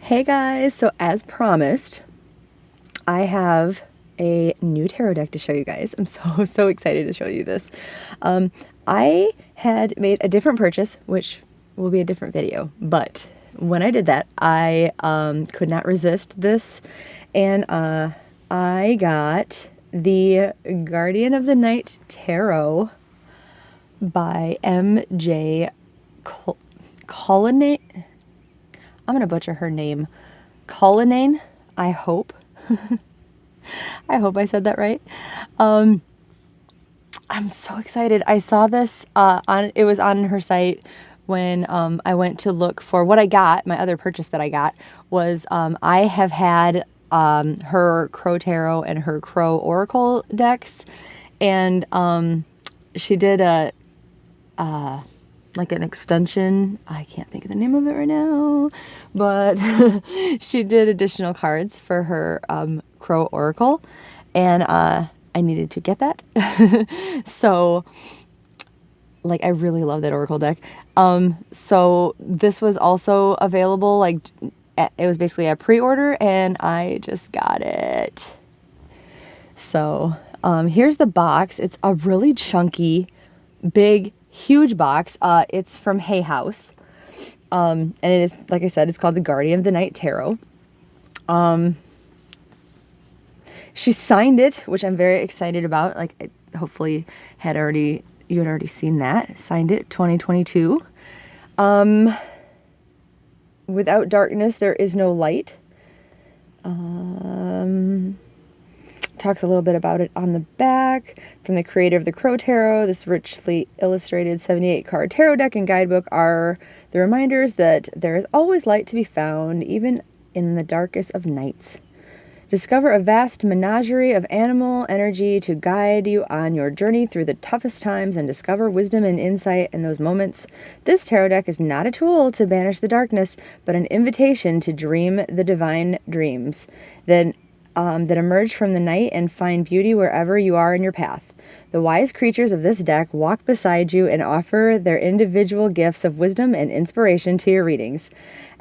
Hey guys, so as promised, I have a new tarot deck to show you guys. I'm so excited to show you this. I had made a different purchase, which will be a different video, but when I did that, I could not resist this, and I got the Guardian of the Night Tarot by MJ Colonnade. I'm gonna butcher her name. Colonnade, I hope. I hope I said that right. I'm so excited. I saw this it was on her site when I went to look for what I got. My other purchase that I got was I have had her Crow Tarot and her Crow Oracle decks, and she did a like an extension. I can't think of the name of it right now, but she did additional cards for her Crow Oracle, and I needed to get that. So like I really love that Oracle deck. So this was also available, like it was basically a pre-order, and I just got it. So here's the box. It's a really chunky, big, huge box. It's from Hay House. And it is, like I said, it's called the Guardian of the Night Tarot. She signed it, which I'm very excited about. Like, hopefully you had already seen that. Signed it, 2022. Without darkness, there is no light. Talks a little bit about it on the back. From the creator of the Crow Tarot, this richly illustrated 78-card tarot deck and guidebook are the reminders that there is always light to be found, even in the darkest of nights. Discover a vast menagerie of animal energy to guide you on your journey through the toughest times, and discover wisdom and insight in those moments. This tarot deck is not a tool to banish the darkness, but an invitation to dream the divine dreams that emerge from the night and find beauty wherever you are in your path. The wise creatures of this deck walk beside you and offer their individual gifts of wisdom and inspiration to your readings,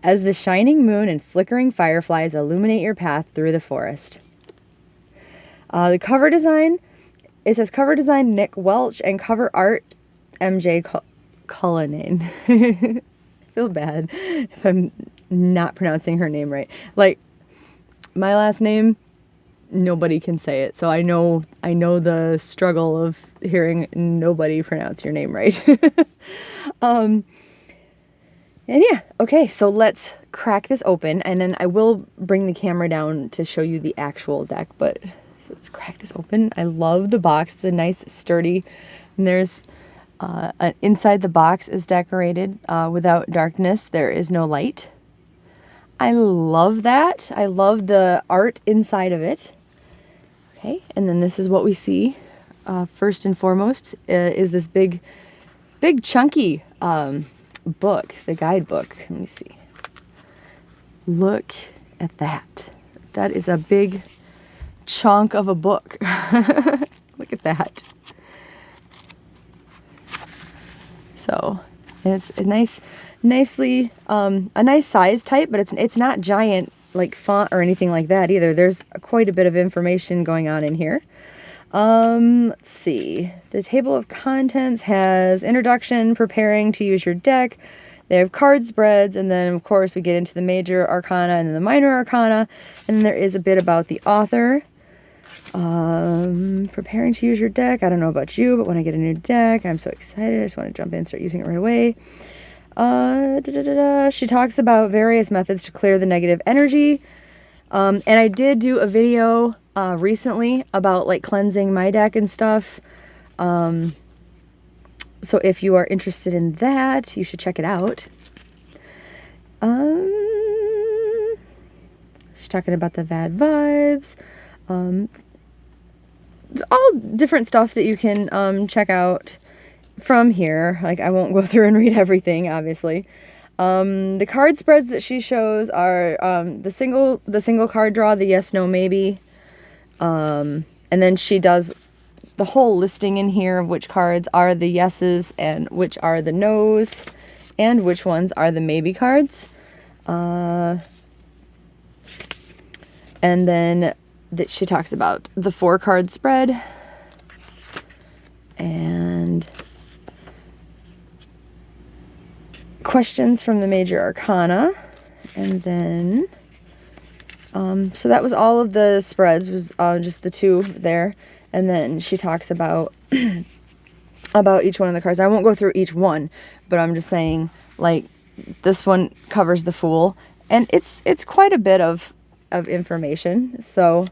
as the shining moon and flickering fireflies illuminate your path through the forest. The cover design, it says cover design Nick Welch and cover art MJ Cullinan. I feel bad if I'm not pronouncing her name right. Like, my last name, nobody can say it, so I know the struggle of hearing nobody pronounce your name right. And yeah, okay, so let's crack this open, and then I will bring the camera down to show you the actual deck, but so let's crack this open. I love the box. It's a nice, sturdy, and there's inside the box is decorated, without darkness, there is no light. I love that. I love the art inside of it. Okay, and then this is what we see. First and foremost is this big chunky book, the guidebook. Let me see. Look at that. That is a big chunk of a book. Look at that. So, and it's a nicely a nice size type, but it's not giant like font or anything like that either. There's quite a bit of information going on in here. Let's see. The table of contents has introduction, preparing to use your deck. They have card spreads, and then of course we get into the major arcana and then the minor arcana, and then there is a bit about the author. Preparing to use your deck. I don't know about you, but when I get a new deck, I'm so excited. I just want to jump in and start using it right away. She talks about various methods to clear the negative energy. And I did do a video recently about like cleansing my deck and stuff. So if you are interested in that, you should check it out. She's talking about the bad vibes. It's all different stuff that you can check out from here. Like, I won't go through and read everything, obviously. The card spreads that she shows are the single card draw, the yes, no, maybe. And then she does the whole listing in here of which cards are the yeses and which are the nos and which ones are the maybe cards. And then she talks about the 4-card spread and questions from the major arcana. And then so that was all of the spreads, was just the 2 there. And then she talks about about each one of the cards. I won't go through each one, but I'm just saying, like, this one covers the Fool, and it's quite a bit of information. So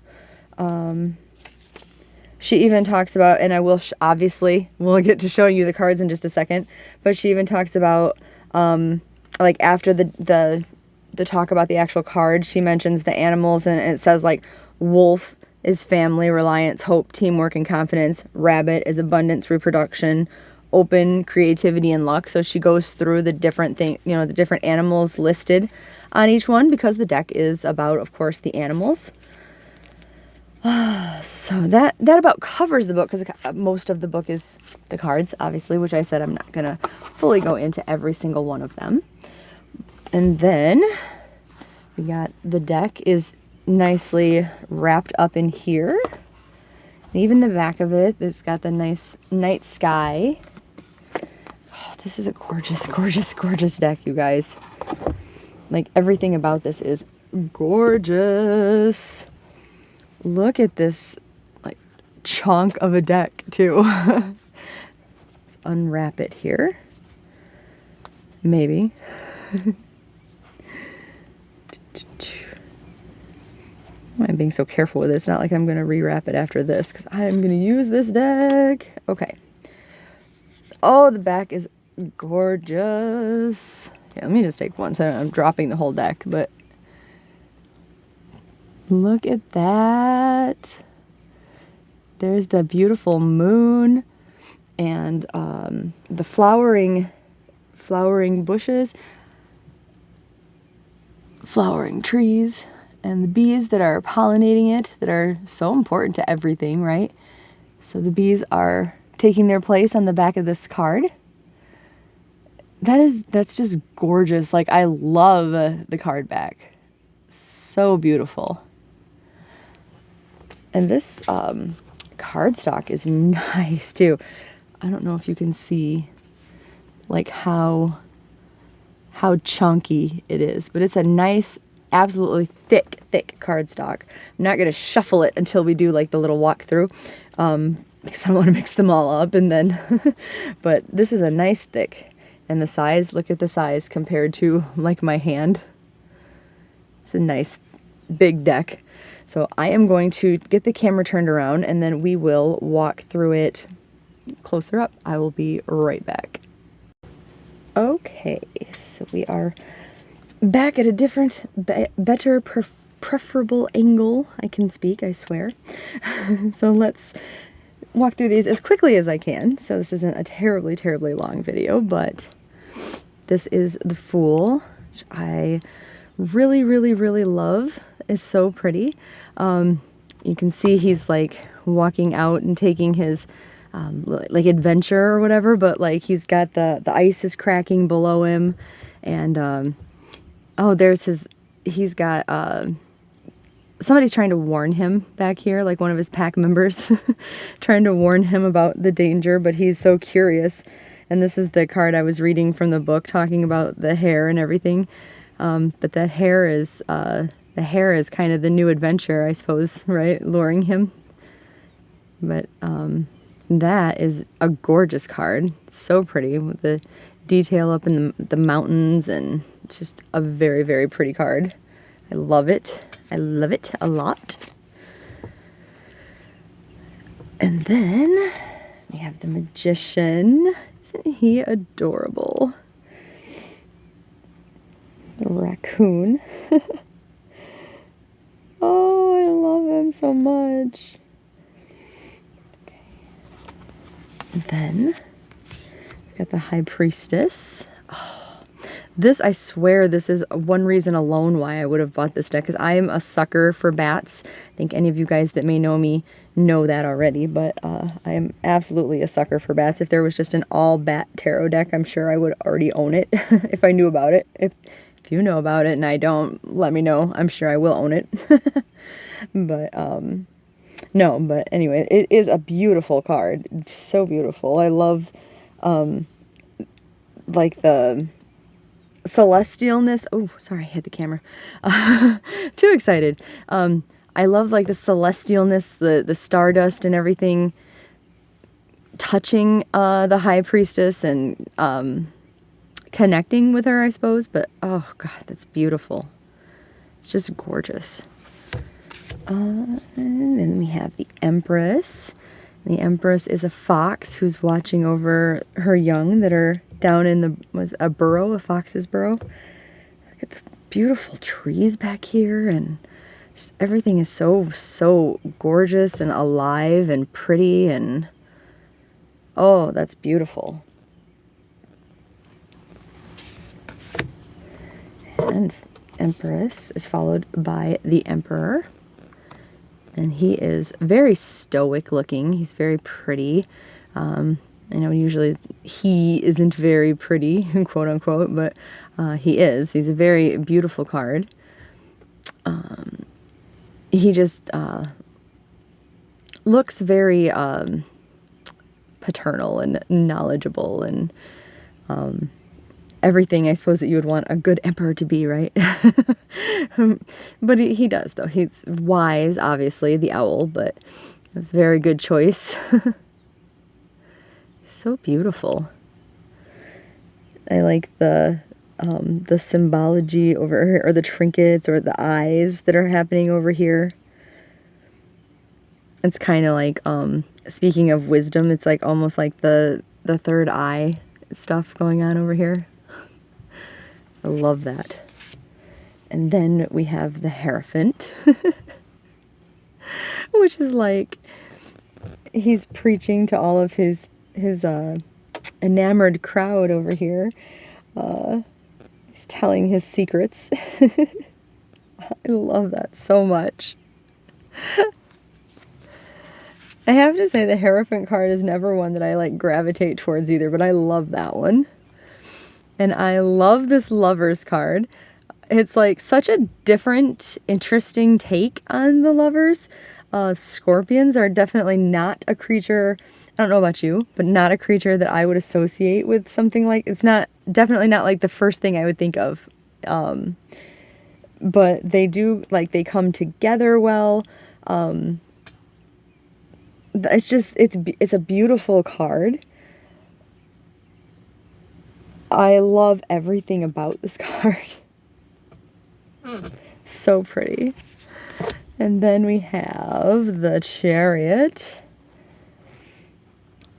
she even talks about, and I will obviously we'll get to showing you the cards in just a second, but she even talks about like after the talk about the actual card, she mentions the animals, and it says like wolf is family, reliance, hope, teamwork, and confidence. Rabbit is abundance, reproduction, open, creativity, and luck. So she goes through the different the different animals listed on each one, because the deck is about, of course, the animals. So that about covers the book, because most of the book is the cards, obviously, which I said I'm not going to fully go into every single one of them. And then we got the deck is nicely wrapped up in here. And even the back of it, it's got the nice night sky. Oh, this is a gorgeous, gorgeous, gorgeous deck, you guys. Like, everything about this is gorgeous. Look at this, like, chunk of a deck, too. Let's unwrap it here. Maybe. Why am I being so careful with this? Not like I'm going to rewrap it after this, because I'm going to use this deck. Okay. Oh, the back is gorgeous. Yeah, let me just take one, so I'm dropping the whole deck, but look at that. There's the beautiful moon and the flowering bushes, flowering trees, and the bees that are pollinating it, that are so important to everything, right? So the bees are taking their place on the back of this card. That's just gorgeous. Like, I love the card back. So beautiful. And this cardstock is nice too. I don't know if you can see like how chunky it is, but it's a nice, absolutely thick cardstock. I'm not going to shuffle it until we do like the little walkthrough, because I don't want to mix them all up, and then but this is a nice thick, and the size, look at the size compared to like my hand. It's a nice big deck. So I am going to get the camera turned around, and then we will walk through it closer up. I will be right back. Okay, so we are back at a different, better, preferable angle. I can speak, I swear. So let's walk through these as quickly as I can. So this isn't a terribly, terribly long video, but this is the Fool, which I really, really, really love. It's so pretty. You can see he's like walking out and taking his like adventure or whatever, but like he's got the ice is cracking below him, and oh, there's he's got somebody's trying to warn him back here, like one of his pack members trying to warn him about the danger, but he's so curious. And this is the card I was reading from the book talking about the hair and everything, but the hair is kind of the new adventure, I suppose, right? Luring him. But that is a gorgeous card. It's so pretty with the detail up in the mountains, and it's just a very, very pretty card. I love it. I love it a lot. And then we have the Magician. Isn't he adorable? The raccoon. Oh, I love him so much. Okay. And then we've got the High Priestess. Oh, this, I swear, this is one reason alone why I would have bought this deck, because I am a sucker for bats. I think any of you guys that may know me know that already, but I am absolutely a sucker for bats. If there was just an all bat tarot deck, I'm sure I would already own it if I knew about it. If you know about it and I don't, let me know. I'm sure I will own it. But, no, but anyway, it is a beautiful card. So beautiful. I love, like the celestialness. Oh, sorry, I hit the camera. Too excited. I love like the celestialness, the stardust and everything touching the high priestess and connecting with her, I suppose. But oh god, that's beautiful. It's just gorgeous. And then we have the Empress. The Empress is a fox who's watching over her young that are down in a burrow, a fox's burrow. Look at the beautiful trees back here, and just everything is so gorgeous and alive and pretty, and oh, that's beautiful. And Empress is followed by the Emperor. And he is very stoic looking. He's very pretty. I know usually he isn't very pretty, quote unquote, but he is. He's a very beautiful card. He just looks very paternal and knowledgeable and everything, I suppose, that you would want a good emperor to be, right? But he does, though. He's wise, obviously, the owl, but it's a very good choice. So beautiful. I like the symbology over here, or the trinkets, or the eyes that are happening over here. It's kind of like, speaking of wisdom, it's like almost like the third eye stuff going on over here. I love that. And then we have the Hierophant, which is like he's preaching to all of his enamored crowd over here. He's telling his secrets. I love that so much. I have to say the Hierophant card is never one that I like gravitate towards either, but I love that one. And I love this Lovers card. It's like such a different, interesting take on the Lovers. Scorpions are definitely not a creature, I don't know about you, but not a creature that I would associate with something like, it's not, definitely not like the first thing I would think of. But they do, like, they come together well. It's just, it's a beautiful card. I love everything about this card. So pretty. And then we have the Chariot.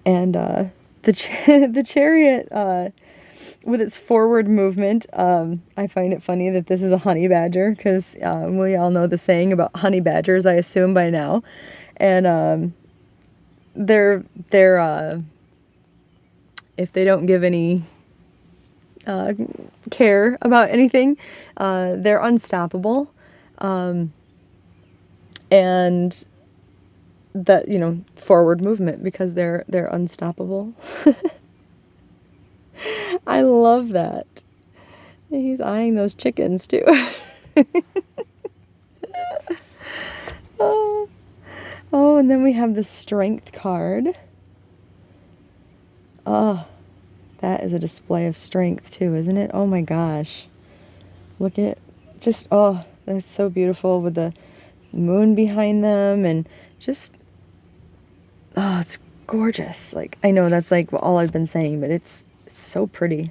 And the Chariot, with its forward movement, I find it funny that this is a honey badger, because we all know the saying about honey badgers, I assume, by now. And they're if they don't give any care about anything, they're unstoppable. And that, you know, forward movement, because they're unstoppable. I love that. He's eyeing those chickens too. Oh, and then we have the Strength card. Oh, that is a display of strength too, isn't it? Oh my gosh. Look at just, oh, that's so beautiful with the moon behind them, and just, oh, it's gorgeous. Like, I know that's like all I've been saying, but it's so pretty.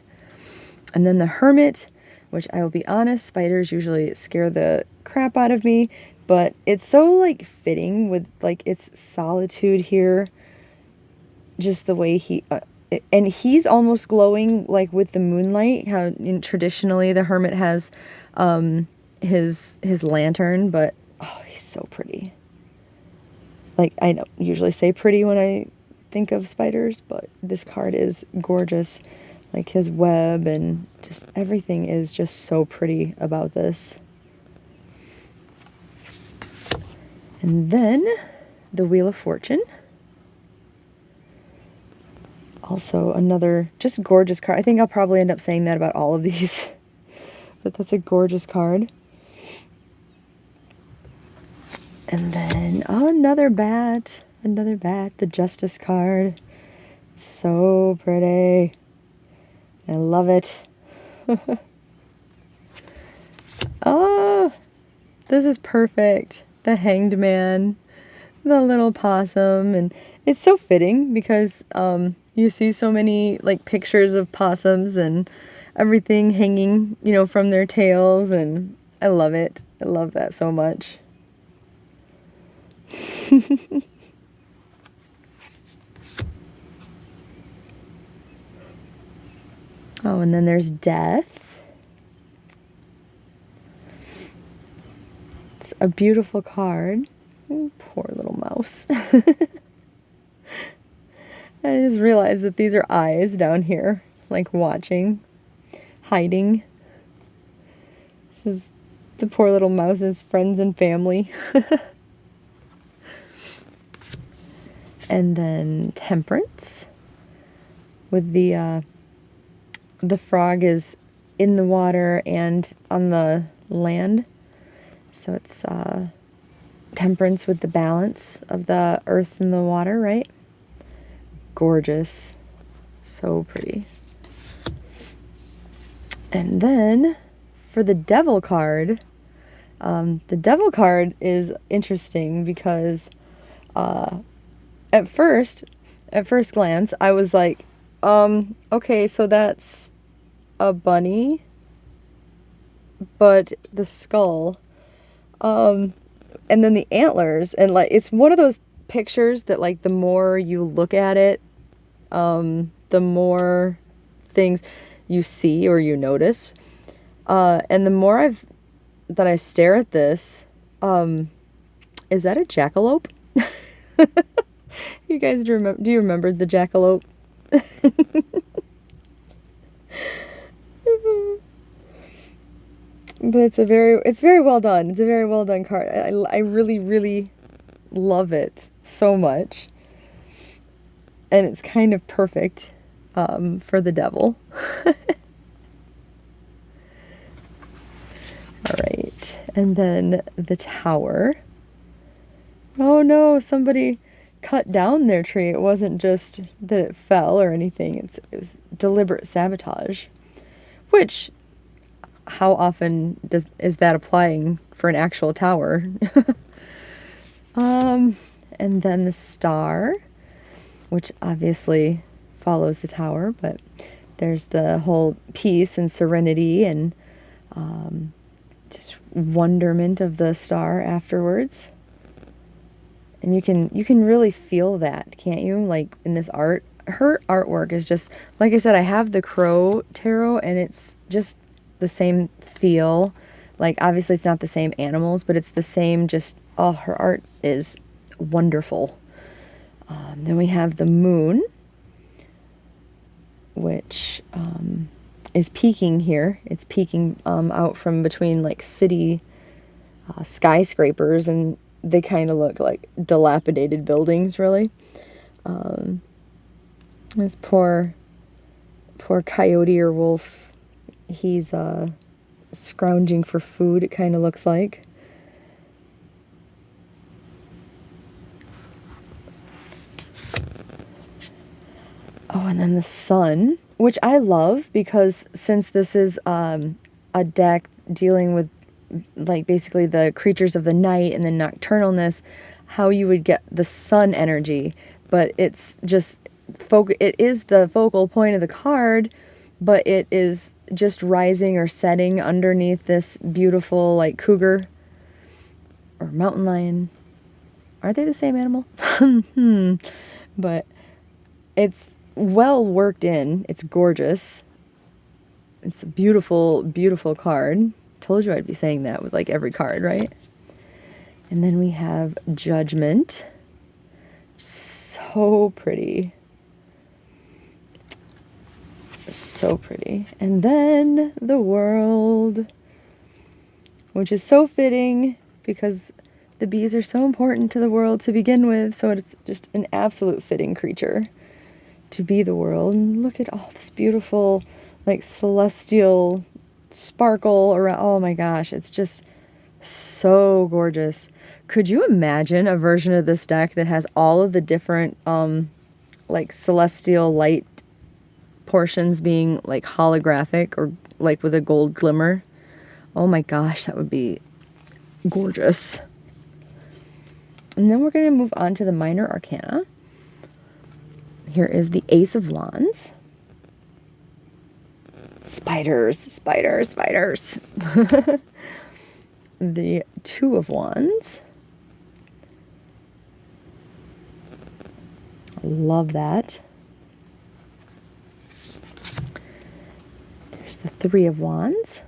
And then the Hermit, which I will be honest, spiders usually scare the crap out of me, but it's so like fitting with like its solitude here. Just the way he, and he's almost glowing like with the moonlight, how traditionally the Hermit has his lantern, but oh, he's so pretty. Like, I don't usually say pretty when I think of spiders, but this card is gorgeous. Like his web and just everything is just so pretty about this. And then the Wheel of Fortune. Also another just gorgeous card. I think I'll probably end up saying that about all of these. but that's a gorgeous card. And then, oh, another bat, the Justice card. So pretty. I love it. Oh, this is perfect. The Hanged Man, the little possum, and it's so fitting because you see so many like pictures of possums and everything hanging, you know, from their tails, and I love it. I love that so much. Oh, and then there's Death. It's a beautiful card. Oh, poor little mouse. I just realized that these are eyes down here, like watching, hiding. This is the poor little mouse's friends and family. And then Temperance, with the frog is in the water and on the land. So it's temperance with the balance of the earth and the water, right? Gorgeous. So pretty. And then for the Devil card, the Devil card is interesting because at first glance, I was like, okay, so that's a bunny, but the skull, and then the antlers, and like, it's one of those pictures that like the more you look at it, the more things you see or you notice, and the more that I stare at this, is that a jackalope? You guys do you remember the jackalope? But it's very well done. It's a very well done card. I really, really love it so much. And it's kind of perfect for the Devil. All right. And then the Tower. Oh no, somebody cut down their tree. It wasn't just that it fell or anything. It was deliberate sabotage. Which, how often is that applying for an actual tower? And then the Star, which obviously follows the tower, but there's the whole peace and serenity and just wonderment of the star afterwards. And you can really feel that, can't you? Like in this art, her artwork is just, like I said, I have the Crow Tarot and it's just the same feel. Like obviously it's not the same animals, but it's the same just, oh, her art is wonderful. Then we have the Moon, which is peeking here. It's peeking out from between like city skyscrapers, and they kind of look like dilapidated buildings, really. This poor coyote or wolf, he's scrounging for food, it kind of looks like. Oh, and then the Sun, which I love because since this is a deck dealing with like basically the creatures of the night and the nocturnalness, how you would get the sun energy, but it's just it is the focal point of the card, but it is just rising or setting underneath this beautiful like cougar or mountain lion. Are they the same animal? But it's well worked in. It's gorgeous. It's a beautiful, beautiful card. Told you I'd be saying that with like every card, right? And then we have Judgment. So pretty. So pretty. And then the World, which is so fitting because the bees are so important to the world to begin with, so it's just an absolute fitting creature to be the world. And look at all this beautiful, like celestial sparkle around. Oh my gosh, it's just so gorgeous. Could you imagine a version of this deck that has all of the different like celestial light portions being like holographic or like with a gold glimmer? Oh my gosh, that would be gorgeous. And then we're going to move on to the minor arcana. Here is the Ace of Wands. Spiders, spiders, spiders. The Two of Wands. Love that. There's the Three of Wands.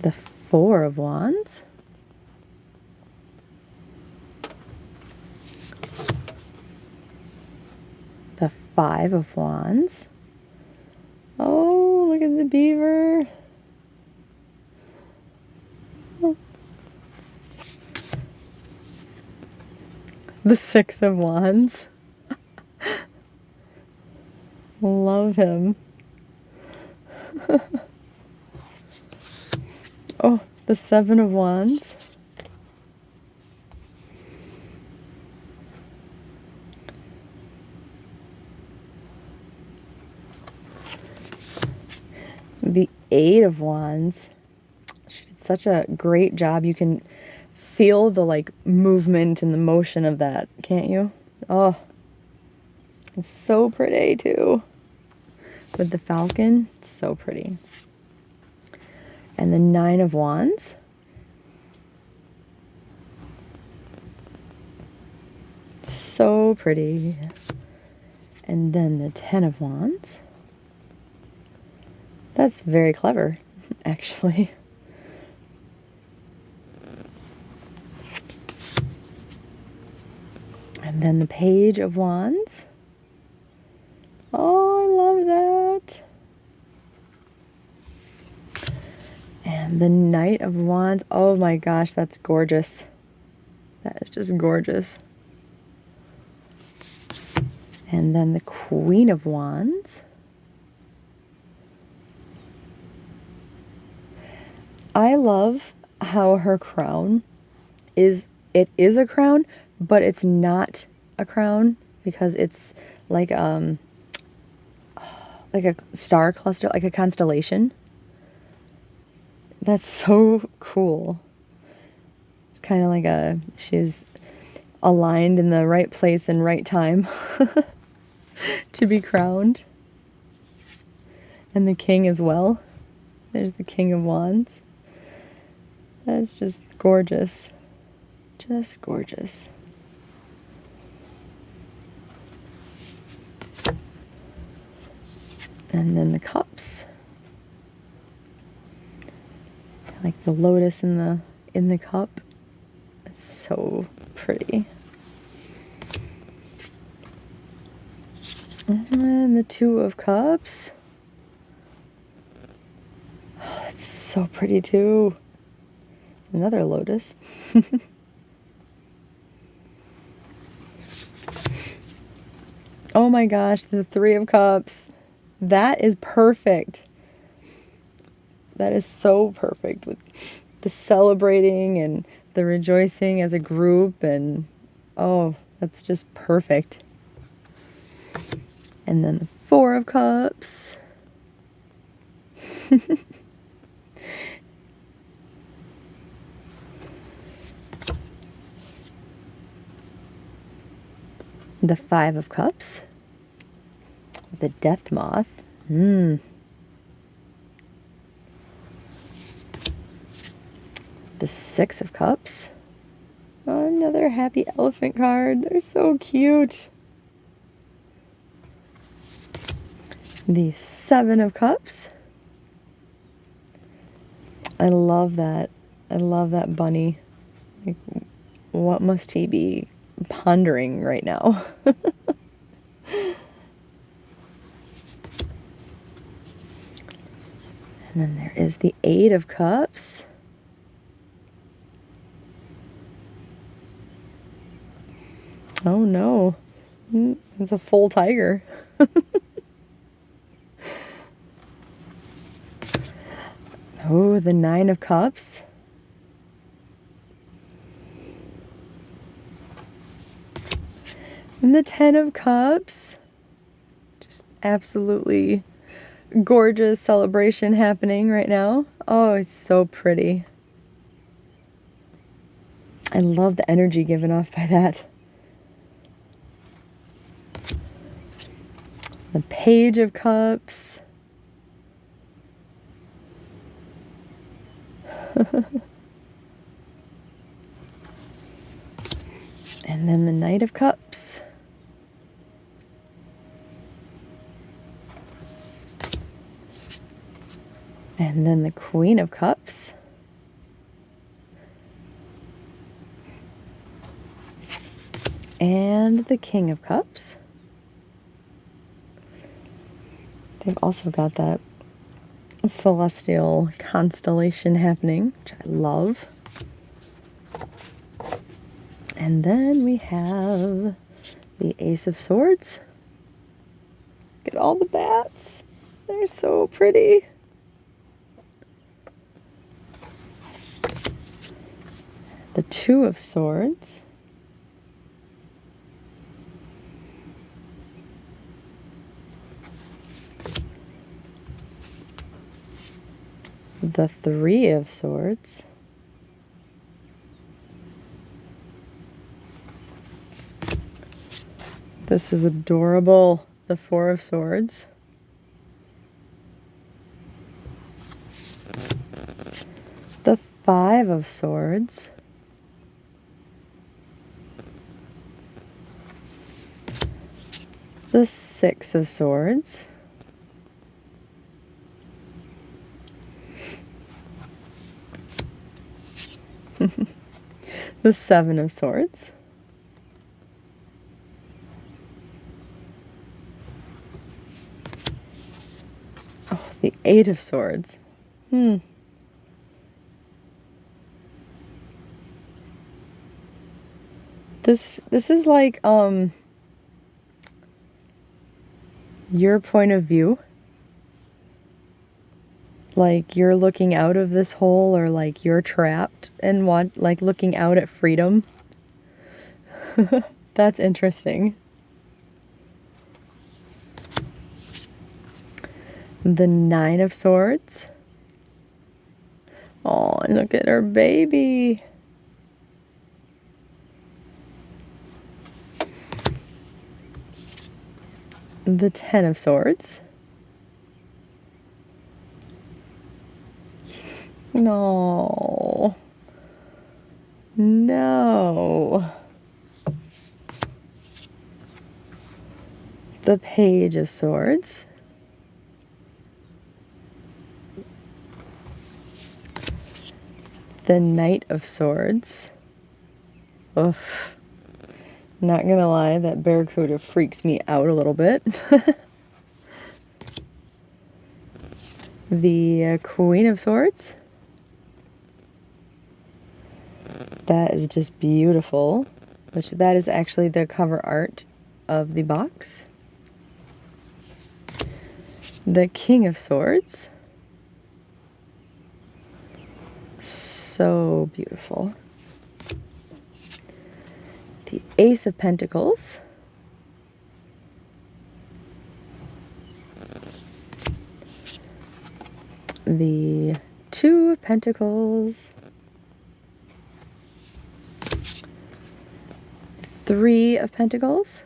The Four of Wands. The Five of Wands. Oh, look at the beaver. Oh. The Six of Wands. Love him. Oh, the Seven of Wands. The Eight of Wands. She did such a great job. You can feel the like movement and the motion of that, can't you? Oh, it's so pretty too. With the falcon, it's so pretty. And the Nine of Wands. So pretty. And then the Ten of Wands. That's very clever, actually. And then the Page of Wands. Oh, I love that. And the Knight of Wands. Oh my gosh, that's gorgeous. That is just gorgeous. And then the Queen of Wands. I love how her crown is, it is a crown, but it's not a crown because it's like a star cluster, like a constellation. That's so cool. It's kind of like she's aligned in the right place and right time to be crowned. And the king as well. There's the King of Wands. That's just gorgeous. Just gorgeous. And then the cups. I like the lotus in the cup. It's so pretty. And the Two of Cups. Oh, that's so pretty too. Another lotus. Oh my gosh, the Three of Cups. That is perfect. That is so perfect with the celebrating and the rejoicing as a group, and oh, that's just perfect. And then the Four of Cups. The Five of Cups. The Death Moth. The Six of Cups. Oh, another happy elephant card. They're so cute. The Seven of Cups. I love that. I love that bunny. Like, what must he be pondering right now? And then there is the Eight of Cups. Oh no. It's a full tiger. Oh, the Nine of Cups. And the Ten of Cups. Just absolutely gorgeous celebration happening right now. Oh, it's so pretty. I love the energy given off by that. The Page of Cups. And then the Knight of Cups. And then the Queen of Cups. And the King of Cups. They've also got that celestial constellation happening, which I love. And then we have the Ace of Swords. Look at all the bats. They're so pretty. The Two of Swords. The Three of Swords. This is adorable. The Four of Swords. The Five of Swords. The Six of Swords. The Seven of Swords. Oh, the Eight of Swords. This is like your point of view. Like you're looking out of this hole, or like you're trapped and want, like, looking out at freedom. That's interesting. The Nine of Swords. Oh, look at her baby. The Ten of Swords. No. No. The Page of Swords. The Knight of Swords. Oof. Not gonna lie, that barracuda freaks me out a little bit. The Queen of Swords. That is just beautiful, which that is actually the cover art of the box. The King of Swords. So beautiful. The Ace of Pentacles. The Two of Pentacles. Three of Pentacles.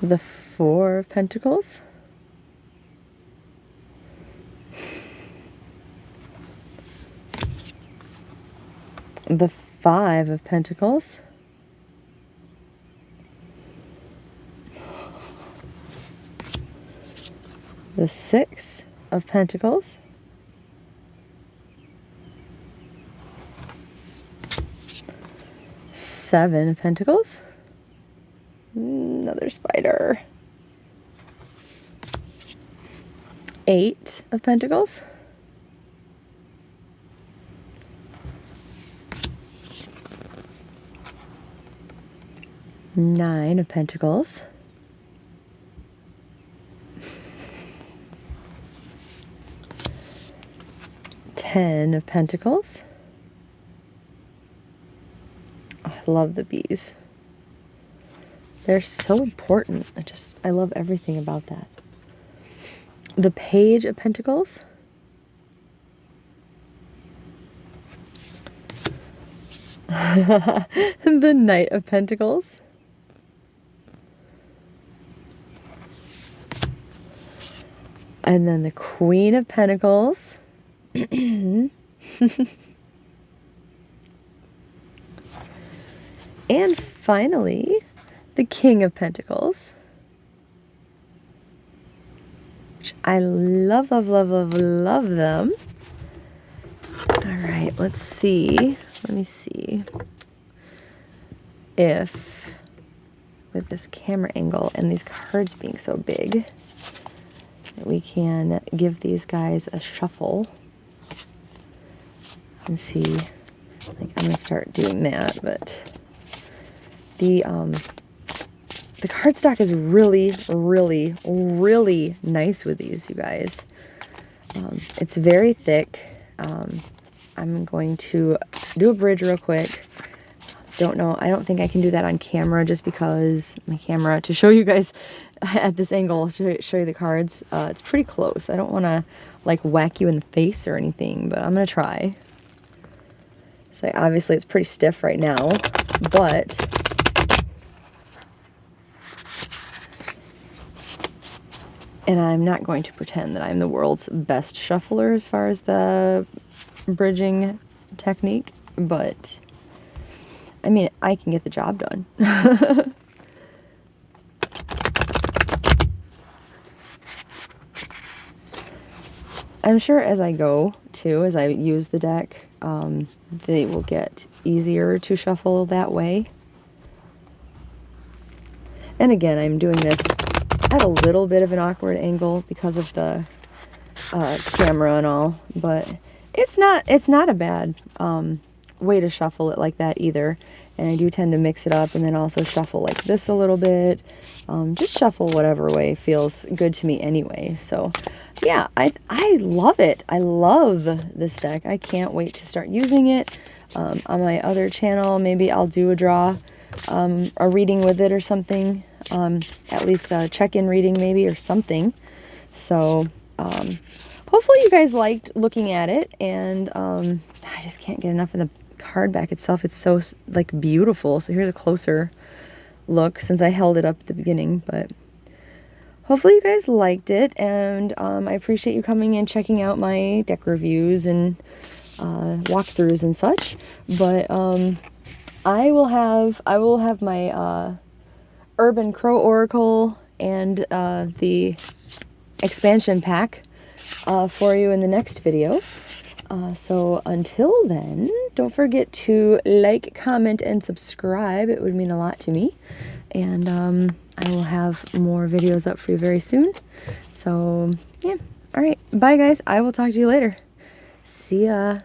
The Four of Pentacles. The Five of Pentacles. The Six of Pentacles. Seven of Pentacles. Another spider. Eight of Pentacles. 9 of Pentacles. 10 of Pentacles. Oh, I love the bees. They're so important. I love everything about that. The Page of Pentacles. The Knight of Pentacles. And then the Queen of Pentacles. And finally, the King of Pentacles. Which I love, love, love, love, love them. All right, let's see. Let me see if, with this camera angle and these cards being so big, we can give these guys a shuffle and see. Like, I'm gonna start doing that, but the cardstock is really, really, really nice with these, you guys. It's very thick. I'm going to do a bridge real quick. Don't know. I don't think I can do that on camera just because my camera, to show you guys at this angle, to show you the cards, it's pretty close. I don't want to like whack you in the face or anything, but I'm going to try. So obviously it's pretty stiff right now, but and I'm not going to pretend that I'm the world's best shuffler as far as the bridging technique, but I mean, I can get the job done. I'm sure as I go, too, as I use the deck, they will get easier to shuffle that way. And again, I'm doing this at a little bit of an awkward angle because of the camera and all, but it's not a bad way to shuffle it like that either. And I do tend to mix it up and then also shuffle like this a little bit. Just shuffle whatever way feels good to me anyway. So yeah, I love it. I love this deck. I can't wait to start using it. On my other channel, maybe I'll do a draw, a reading with it or something. At least a check-in reading maybe or something. So hopefully you guys liked looking at it, and I just can't get enough of the card back itself. It's so like beautiful. So here's a closer look since I held it up at the beginning, but hopefully you guys liked it, and I appreciate you coming and checking out my deck reviews and walkthroughs and such. But I will have my Urban Crow Oracle and the expansion pack for you in the next video. So until then, don't forget to like, comment, and subscribe. It would mean a lot to me. And I will have more videos up for you very soon. So, yeah. All right. Bye, guys. I will talk to you later. See ya.